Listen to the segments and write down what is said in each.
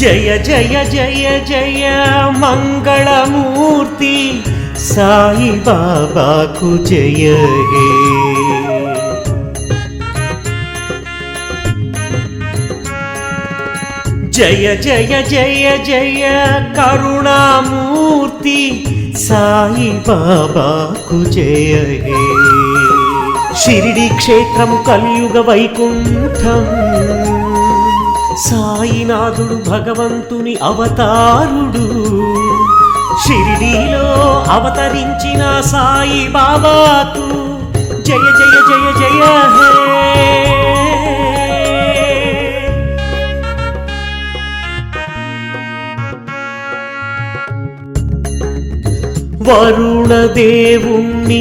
జయ జయ జయ జయ మంగళమూర్తి సాయి బాబాకు జయ హే. జయ జయ జయ జయ కరుణామూర్తి సాయి బాబాకు జయ హే. షిరిడి క్షేత్రము కలియుగ వైకుంఠం, సాయినాథుడు భగవంతుని అవతారుడు. షిరిడీలో అవతరించిన సాయి బాబాకు జయ జయ జయ జయ హే. వరుణదేవుణ్ణి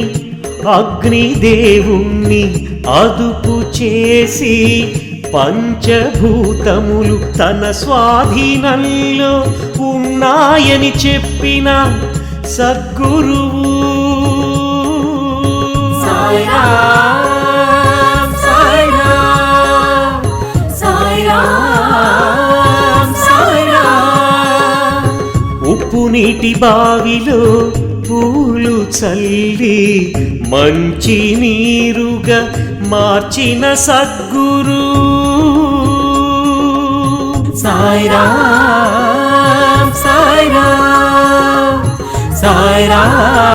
అగ్నిదేవుణ్ణి అదుపు చేసి పంచభూతములు తన స్వాధీనంలో ఉన్నాయని చెప్పిన సద్గురువు సాయిరామ్ సాయిరామ్ సాయిరామ్ సాయిరామ్. ఉప్పు నీటి బావిలో పూలు చల్లి మంచి నీరుగా మార్చిన సద్గురు సాయిరామ్ సాయిరామ్ సాయిరామ్.